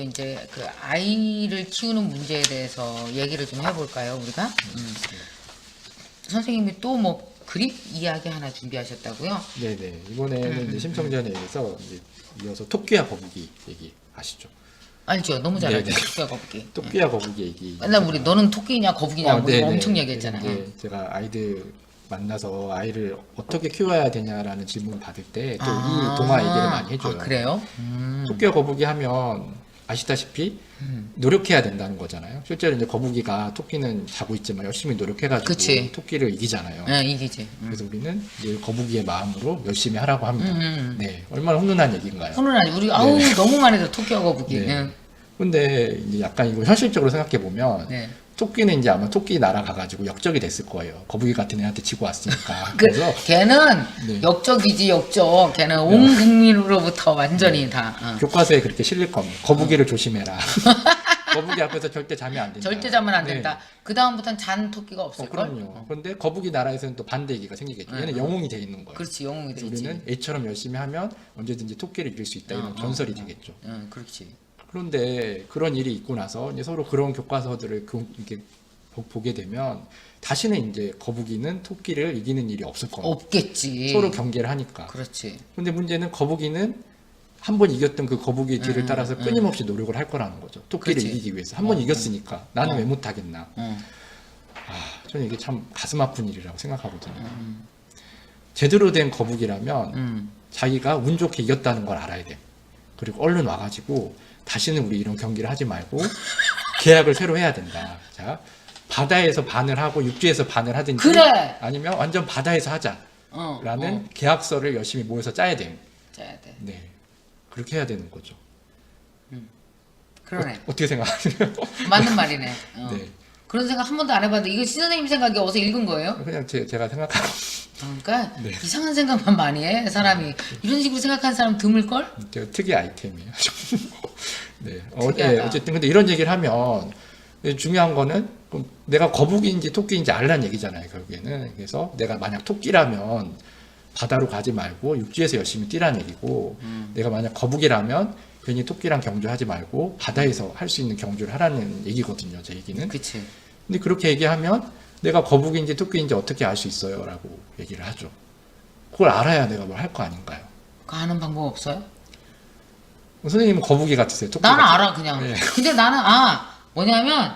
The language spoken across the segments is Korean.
또 이제 그 아이를 키우는 문제에 대해서 얘기를 좀 해볼까요, 우리가? 선생님이 또 뭐 그립 이야기 하나 준비하셨다고요? 네네. 이번에는 이제 심청전에 의해서 이제 이어서 토끼와 거북이 얘기 아시죠? 알죠? 너무 잘 알죠? 네네. 토끼와 거북이. 토끼와 거북이 얘기. 맨날 우리 너는 토끼냐 거북이냐 뭐 네네. 엄청 얘기했잖아. 그래서 이제 제가 아이들 만나서 아이를 어떻게 키워야 되냐라는 질문 받을 때 또 이 동화 얘기를 많이 해줘요. 아, 그래요? 토끼와 거북이 하면 아시다시피 노력해야 된다는 거잖아요. 실제로 이제 거북이가 토끼는 자고 있지만 열심히 노력해가지고 그치. 토끼를 이기잖아요. 네, 이기지. 그래서 우리는 늘 거북이의 마음으로 열심히 하라고 합니다. 네, 얼마나 훈훈한 얘기인가요? 훈훈하지. 우리 아우 너무 많이 들어 토끼와 거북이. 네. 응. 근데 이제 약간 이거 현실적으로 생각해 보면 네. 토끼는 이제 아마 토끼 나라 가가지고 역적이 됐을 거예요. 거북이 같은 애한테 지고 왔으니까. 그, 그래서 걔는 네. 역적이지 역적. 걔는 온 국민으로부터 완전히 다. 교과서에 그렇게 실릴 겁니다. 거북이를 조심해라. 거북이 앞에서 절대 자면 안 된다. 절대 자면 안 네. 된다. 그 다음부터는 잔 토끼가 없을걸? 그럼요. 그런데 거북이 나라에서는 또 반대 얘기가 생기겠죠. 얘는 영웅이 돼 있는 거예요. 그렇지, 영웅이 그래서 되지. 우리는 애처럼 열심히 하면 언제든지 토끼를 이길 수 있다 이런 전설이 되겠죠. 응, 그렇지. 그런데 그런 일이 있고 나서 이제 서로 그런 교과서들을 이렇게 보게 되면 다시는 이제 거북이는 토끼를 이기는 일이 없을 거예요. 없겠지. 서로 경계를 하니까. 그렇지. 근데 문제는 거북이는 한 번 이겼던 그 거북이 뒤를 따라서 끊임없이 노력을 할 거라는 거죠. 토끼를 그렇지. 이기기 위해서. 한 번 이겼으니까 나는 왜 못하겠나. 응. 저는 이게 참 가슴 아픈 일이라고 생각하거든요. 제대로 된 거북이라면 자기가 운 좋게 이겼다는 걸 알아야 돼. 그리고 얼른 와가지고 다시는 우리 이런 경기를 하지 말고 계약을 새로 해야 된다. 자, 바다에서 반을 하고 육지에서 반을 하든지 그래! 아니면 완전 바다에서 하자라는 계약서를 열심히 모여서 짜야 돼. 짜야 돼. 네, 그렇게 해야 되는 거죠. 그러네. 어떻게 생각하세요? 맞는 말이네. 네, 그런 생각 한 번도 안 해봤는데 이거 시 선생님 생각이 어디서 읽은 거예요? 그냥 제가 생각하고 그러니까 네. 이상한 생각만 많이 해 사람이. 이런 식으로 생각하는 사람 드물걸? 제가 특이 아이템이에요. 네, 특이하다. 어쨌든 근데 이런 얘기를 하면 중요한 거는 그럼 내가 거북이인지 토끼인지 알라는 얘기잖아요, 결국에는. 그래서 내가 만약 토끼라면 바다로 가지 말고 육지에서 열심히 뛰라는 얘기고, 내가 만약 거북이라면 괜히 토끼랑 경주하지 말고 바다에서 할 수 있는 경주를 하라는 얘기거든요, 제 얘기는. 그치. 근데 그렇게 얘기하면 내가 거북이인지 토끼인지 어떻게 알 수 있어요? 라고 얘기를 하죠. 그걸 알아야 내가 뭘 할 거 아닌가요? 그거 아는 방법 없어요? 선생님은 거북이 같으세요? 토끼 나는 같으세요? 알아 그냥. 네. 근데 나는 뭐냐면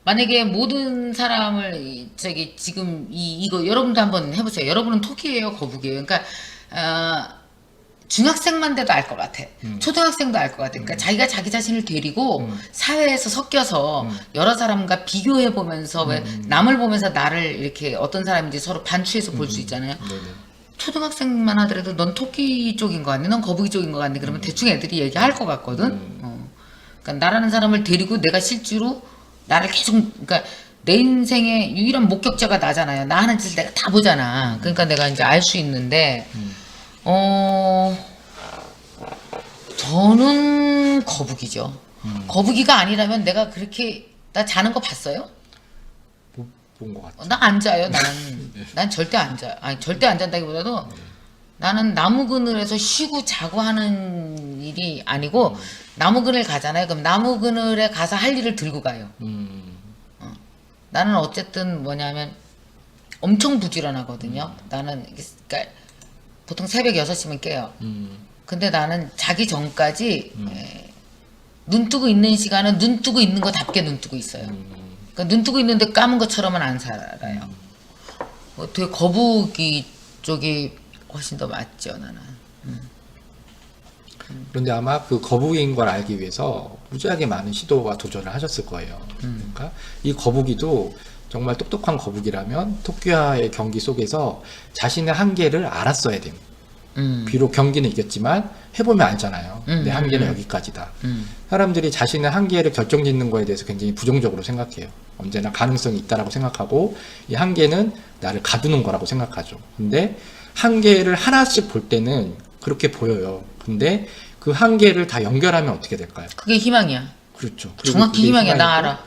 만약에 모든 사람을 저기 지금 이거 여러분도 한번 해보세요. 여러분은 토끼예요, 거북이에요? 그러니까 중학생만 돼도 알 것 같아. 초등학생도 알 것 같아. 그러니까 자기가 자기 자신을 데리고 사회에서 섞여서 여러 사람과 비교해 보면서 왜 남을 보면서 나를 이렇게 어떤 사람인지 서로 반추해서 볼 수 있잖아요. 네네. 초등학생만 하더라도 넌 토끼 쪽인 것 같니? 넌 거북이 쪽인 것 같니? 그러면 대충 애들이 얘기할 것 같거든. 그러니까 나라는 사람을 데리고 내가 실제로 나를 계속, 그러니까 내 인생의 유일한 목격자가 나잖아요. 나 하는 짓을 내가 다 보잖아. 그러니까 내가 이제 알 수 있는데, 저는 거북이죠. 거북이가 아니라면 내가 그렇게, 나 자는 거 봤어요? 본 것 같아요. 나 안 자요, 나는. 난 절대 안 자. 아니, 절대 안 잔다기보다도 나는 나무 그늘에서 쉬고 자고 하는 일이 아니고, 나무 그늘 가잖아요. 그럼 나무 그늘에 가서 할 일을 들고 가요. 나는 어쨌든 뭐냐면 엄청 부지런하거든요. 나는, 그러니까 보통 새벽 6시면 깨요. 근데 나는 자기 전까지 눈 뜨고 있는 시간은 눈 뜨고 있는 거답게 눈 뜨고 있어요. 그러니까 눈 뜨고 있는데 까문 것처럼은 안 살아요. 되게 거북이 쪽이 훨씬 더 맞죠, 나는. 그런데 아마 그 거북이인 걸 알기 위해서 무지하게 많은 시도와 도전을 하셨을 거예요. 그러니까 이 거북이도 정말 똑똑한 거북이라면 토끼와의 경기 속에서 자신의 한계를 알았어야 돼요. 비록 경기는 이겼지만 해보면 알잖아요. 내 한계는 여기까지다. 사람들이 자신의 한계를 결정짓는 거에 대해서 굉장히 부정적으로 생각해요. 언제나 가능성이 있다라고 생각하고 이 한계는 나를 가두는 거라고 생각하죠. 근데 한계를 하나씩 볼 때는 그렇게 보여요. 근데 그 한계를 다 연결하면 어떻게 될까요? 그게 희망이야. 그렇죠. 그리고 정확히 그게 희망이야. 나 희망이고, 알아.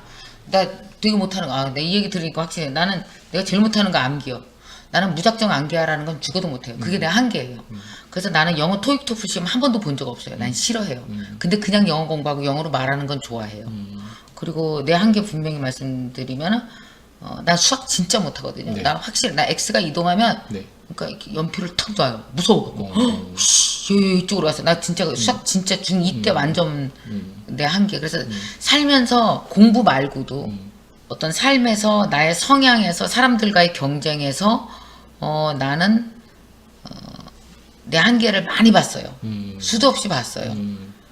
나 되게 못하는 거. 내 이 얘기 들으니까 확실해. 나는 내가 제일 못하는 거 암기요. 나는 무작정 암기하라는 건 죽어도 못해요. 그게 내 한계예요. 그래서 나는 영어 토익 토플 시험 한 번도 본 적 없어요. 난 싫어해요. 근데 그냥 영어 공부하고 영어로 말하는 건 좋아해요. 그리고 내 한계 분명히 말씀드리면은 나 수학 진짜 못하거든요. 네. 나 확실히 나 X가 이동하면 네. 그러니까 이렇게 연필을 탁 놔요. 무서워. 이쪽으로 가서 나 진짜 수학 진짜 중2 때 완전 내 한계. 그래서 살면서 공부 말고도 어떤 삶에서 나의 성향에서 사람들과의 경쟁에서 나는 내 한계를 많이 봤어요. 수도 없이 봤어요.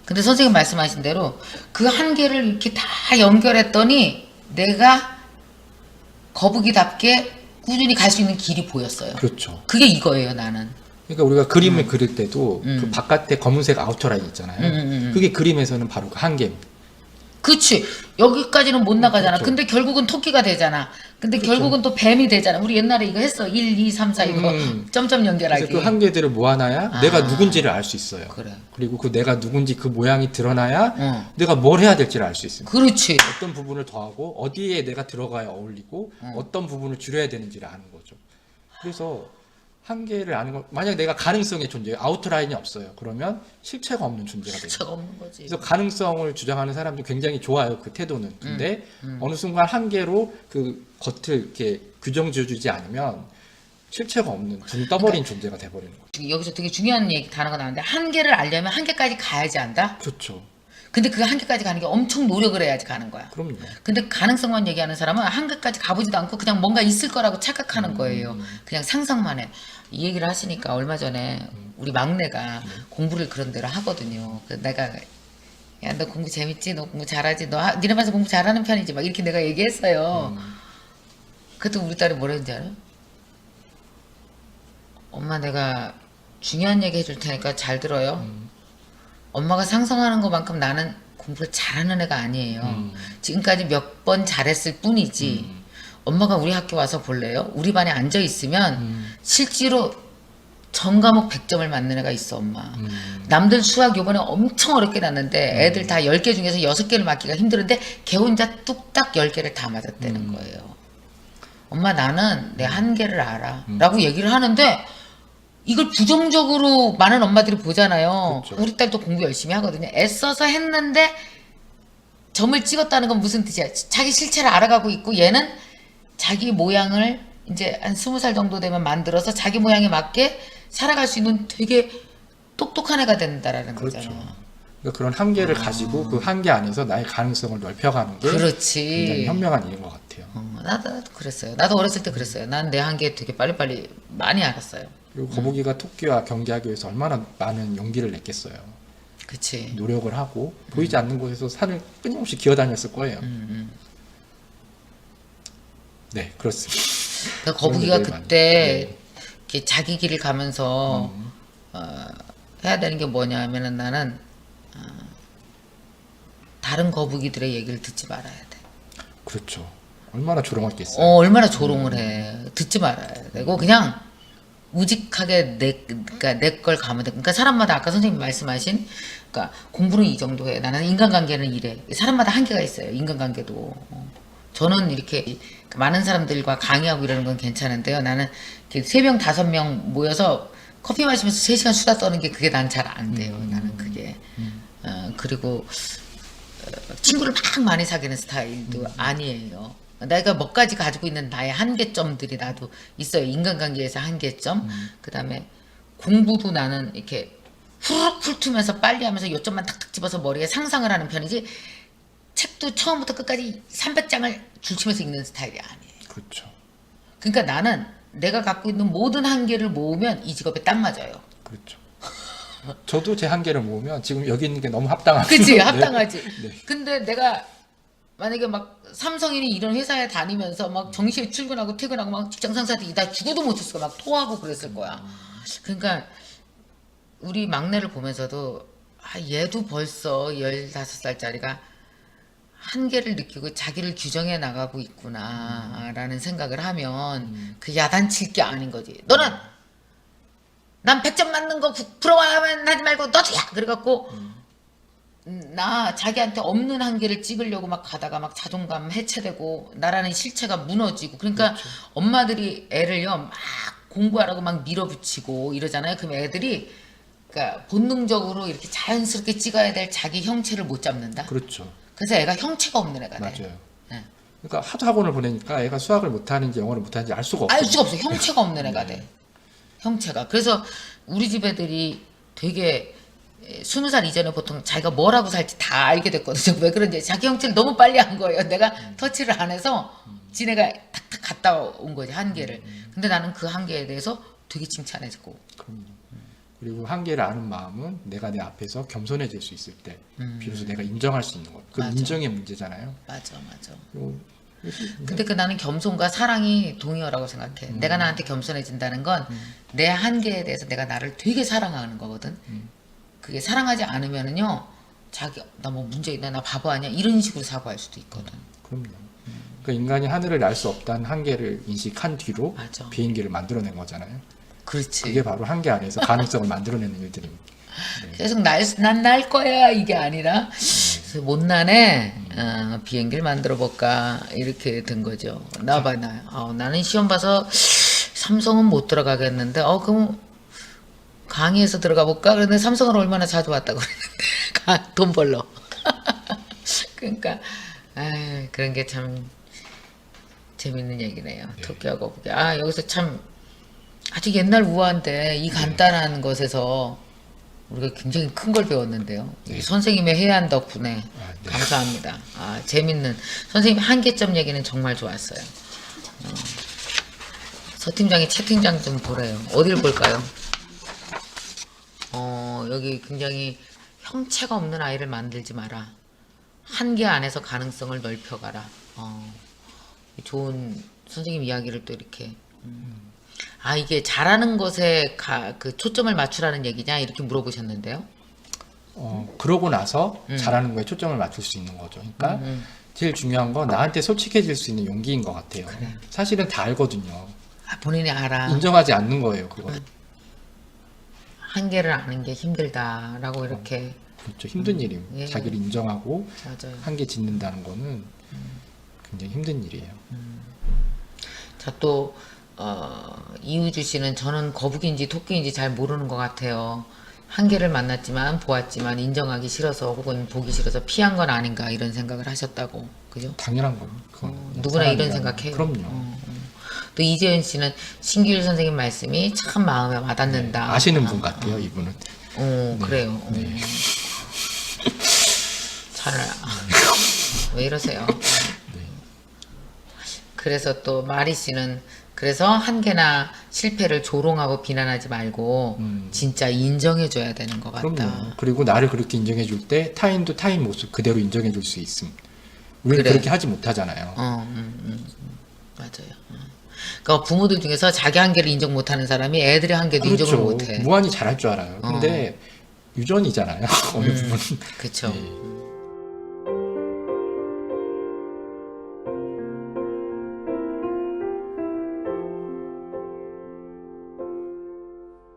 근데 선생님 말씀하신 대로 그 한계를 이렇게 다 연결했더니 내가 거북이답게 꾸준히 갈 수 있는 길이 보였어요. 그렇죠. 그게 이거예요, 나는. 그러니까 우리가 그림을 그릴 때도 그 바깥에 검은색 아우터라인 있잖아요. 그게 그림에서는 바로 그 한계입니다. 그치. 여기까지는 못 나가잖아. 그렇죠. 근데 결국은 토끼가 되잖아. 근데 결국은 또 뱀이 되잖아. 우리 옛날에 이거 했어. 1, 2, 3, 4 이거 점점 연결하기. 그래서 그 한계들을 모아놔야 내가 누군지를 알 수 있어요. 그래. 그리고 그 내가 누군지 그 모양이 드러나야 내가 뭘 해야 될지를 알 수 있습니다. 그렇지. 어떤 부분을 더하고 어디에 내가 들어가야 어울리고 어떤 부분을 줄여야 되는지를 아는 거죠. 그래서 한계를 아는 거, 만약 내가 가능성의 존재, 아우트라인이 없어요. 그러면 실체가 없는 존재가 돼요. 실체가 없는 거지. 그래서 가능성을 주장하는 사람도 굉장히 좋아요. 그 태도는. 근데 어느 순간 한계로 그 겉을 이렇게 규정 지어주지 않으면 실체가 없는 붕 떠버린 존재가 돼버리는 거죠. 여기서 되게 중요한 얘기 단어가 나왔는데 한계를 알려면 한계까지 가야지 안다? 그렇죠. 근데 그 한계까지 가는 게 엄청 노력을 해야지 가는 거야. 그럼요. 근데 가능성만 얘기하는 사람은 한계까지 가보지도 않고 그냥 뭔가 있을 거라고 착각하는 거예요. 그냥 상상만 해. 이 얘기를 하시니까 얼마 전에 우리 막내가 공부를 그런 대로 하거든요. 그래서 내가 야, 너 공부 재밌지? 너 공부 잘하지? 니네 반에서 공부 잘하는 편이지? 막 이렇게 내가 얘기했어요. 그랬더니 우리 딸이 뭐라 했는지 알아요? 엄마 내가 중요한 얘기 해줄 테니까 잘 들어요. 엄마가 상상하는 것만큼 나는 공부를 잘하는 애가 아니에요. 지금까지 몇 번 잘했을 뿐이지. 엄마가 우리 학교 와서 볼래요? 우리 반에 앉아 있으면 실제로 전 과목 100점을 맞는 애가 있어, 엄마. 남들 수학 요번에 엄청 어렵게 났는데 애들 다 10개 중에서 6개를 맞기가 힘들은데 걔 혼자 뚝딱 10개를 다 맞았다는 거예요. 엄마 나는 내 한계를 알아. 라고 얘기를 하는데 이걸 부정적으로 많은 엄마들이 보잖아요. 그렇죠. 우리 딸도 공부 열심히 하거든요. 애써서 했는데 점을 찍었다는 건 무슨 뜻이야? 자기 실체를 알아가고 있고 얘는 자기 모양을 이제 한 20살 정도 되면 만들어서 자기 모양에 맞게 살아갈 수 있는 되게 똑똑한 애가 된다라는 그렇죠. 거잖아. 그러니까 그런 한계를 가지고 그 한계 안에서 나의 가능성을 넓혀가는 게 그렇지. 굉장히 현명한 일인 것 같아요. 나도 그랬어요. 나도 어렸을 때 그랬어요. 난 내 한계 되게 빨리빨리 많이 알았어요. 그리고 거북이가 토끼와 경기하기 위해서 얼마나 많은 용기를 냈겠어요. 그치. 노력을 하고 보이지 않는 곳에서 산을 끊임없이 기어다녔을 거예요. 네, 그렇습니다. 그러니까 거북이가 그런 일들이 그때 많이- 이렇게 자기 길을 가면서 해야 되는 게 뭐냐면은 나는 다른 거북이들의 얘기를 듣지 말아야 돼. 그렇죠. 얼마나 조롱했겠어요. 얼마나 조롱을 해. 듣지 말아야 되고 그냥 우직하게 그러니까 내 걸 가면 돼. 그러니까 사람마다 아까 선생님 말씀하신 그러니까 공부는 이 정도 해. 나는 인간관계는 이래. 사람마다 한계가 있어요. 인간관계도. 저는 이렇게 많은 사람들과 강의하고 이러는 건 괜찮은데요. 나는 3명, 5명 모여서 커피 마시면서 3시간 수다 떠는 게 그게 난 잘 안 돼요. 나는 그게. 그리고 친구를 막 많이 사귀는 스타일도 아니에요. 내가 뭐까지 가지고 있는 나의 한계점들이 나도 있어요. 인간관계에서 한계점. 그다음에 공부도 나는 이렇게 후루룩 훑으면서 빨리 하면서 요점만 탁탁 집어서 머리에 상상을 하는 편이지 책도 처음부터 끝까지 300장을 줄치면서 읽는 스타일이 아니에요. 그렇죠. 그러니까 나는 내가 갖고 있는 모든 한계를 모으면 이 직업에 딱 맞아요. 그렇죠. 저도 제 한계를 모으면 지금 여기 있는 게 너무 합당하죠. 그치? 네. 합당하지. 네. 근데 내가 만약에 막 삼성인이 이런 회사에 다니면서 막 정시에 출근하고 퇴근하고 막 직장 상사한테 나 죽어도 못했을 거야. 막 토하고 그랬을 거야. 그러니까 우리 막내를 보면서도 얘도 벌써 15살짜리가 한계를 느끼고 자기를 규정해 나가고 있구나라는 생각을 하면 그 야단칠 게 아닌 거지. 너는 난 100점 맞는 거 부러워하면 하지 말고 너도야. 그래갖고 나 자기한테 없는 한계를 찍으려고 막 가다가 막 자존감 해체되고 나라는 실체가 무너지고 그러니까 엄마들이 애를요 막 공부하라고 막 밀어붙이고 이러잖아요. 그럼 애들이 그러니까 본능적으로 이렇게 자연스럽게 찍어야 될 자기 형체를 못 잡는다. 그렇죠. 그래서 애가 형체가 없는 애가 돼. 맞아요. 네. 그러니까 하도 학원을 보내니까 애가 수학을 못하는지 영어를 못하는지 알 수가 없어요. 알 수가 없어. 형체가 없는 애가 돼. 형체가. 그래서 우리 집 애들이 되게 20살 이전에 보통 자기가 뭐라고 살지 다 알게 됐거든요. 왜 그런지 자기 형체를 너무 빨리 한 거예요. 내가 터치를 안 해서 지네가 탁탁 갔다 온 거지, 한계를. 근데 나는 그 한계에 대해서 되게 칭찬해주고. 그럼요. 그리고 한계를 아는 마음은 내가 내 앞에서 겸손해질 수 있을 때 비로소 내가 인정할 수 있는 것. 그 맞아. 인정의 문제잖아요. 맞아, 맞아. 그리고 근데 그 나는 겸손과 사랑이 동의어라고 생각해. 내가 나한테 겸손해진다는 건 내 한계에 대해서 내가 나를 되게 사랑하는 거거든. 그게 사랑하지 않으면은요, 자기 나 뭐 문제 있나, 나 바보 아니야, 이런 식으로 사고할 수도 있거든. 그럼요. 그러니까 인간이 하늘을 날 수 없다는 한계를 인식한 뒤로 맞아. 비행기를 만들어낸 거잖아요. 그렇지. 그게 바로 한계 안에서 가능성을 만들어내는 일들입니다. 계속 난 날 거야 이게 아니라 그래서 못난에 비행기를 만들어 볼까 이렇게 된 거죠. 나봐 나. 나는 시험 봐서 삼성은 못 들어가겠는데 그럼 강의에서 들어가 볼까? 그런데 삼성을 얼마나 자주 왔다고 그랬는데 돈 벌러. 그러니까 그런 게 참 재밌는 얘기네요. 토끼와 거북이. 여기서 참 아주 옛날 우화인데 이 간단한 것에서 우리가 굉장히 큰 걸 배웠는데요. 이 선생님의 해안 덕분에 네. 감사합니다. 재밌는 선생님 한계점 얘기는 정말 좋았어요. 서 팀장이 채팅장 좀 보래요. 어딜 볼까요? 여기 굉장히 형체가 없는 아이를 만들지 마라. 한계 안에서 가능성을 넓혀가라. 좋은 선생님 이야기를 또 이렇게. 이게 잘하는 것에 그 초점을 맞추라는 얘기냐 이렇게 물어보셨는데요. 그러고 나서 잘하는 거에 초점을 맞출 수 있는 거죠. 그러니까 제일 중요한 건 나한테 솔직해질 수 있는 용기인 것 같아요. 그래. 사실은 다 알거든요. 본인이 알아. 인정하지 않는 거예요. 그거. 한계를 아는 게 힘들다라고 이렇게. 그렇죠. 힘든 일이에요. 예. 자기를 인정하고 맞아요. 한계 짓는다는 거는 굉장히 힘든 일이에요. 자, 또 이우주 씨는 저는 거북인지 토끼인지 잘 모르는 것 같아요. 한계를 만났지만 보았지만 인정하기 싫어서 혹은 보기 싫어서 피한 건 아닌가 이런 생각을 하셨다고. 그죠? 당연한 겁니다. 누구나 이런 생각해요. 그럼요. 또 이재현 씨는 신규일 선생님 말씀이 참 마음에 와닿는다. 아시는 분 같아요, 이분은. 그래요. 네. 잘 왜 이러세요? 그래서 또 마리 씨는 그래서 한계나 실패를 조롱하고 비난하지 말고 진짜 인정해줘야 되는 것 같다. 그럼요. 그리고 나를 그렇게 인정해줄 때 타인도 타인 모습 그대로 인정해줄 수 있음. 우리는 그래. 그렇게 하지 못하잖아요. 맞아요. 그러니까 부모들 중에서 자기 한계를 인정 못하는 사람이 애들의 한계도 그렇죠. 인정을 못해. 무한히 잘할 줄 알아요. 근데 유전이잖아요. 어느 부분은. 그렇죠. 네.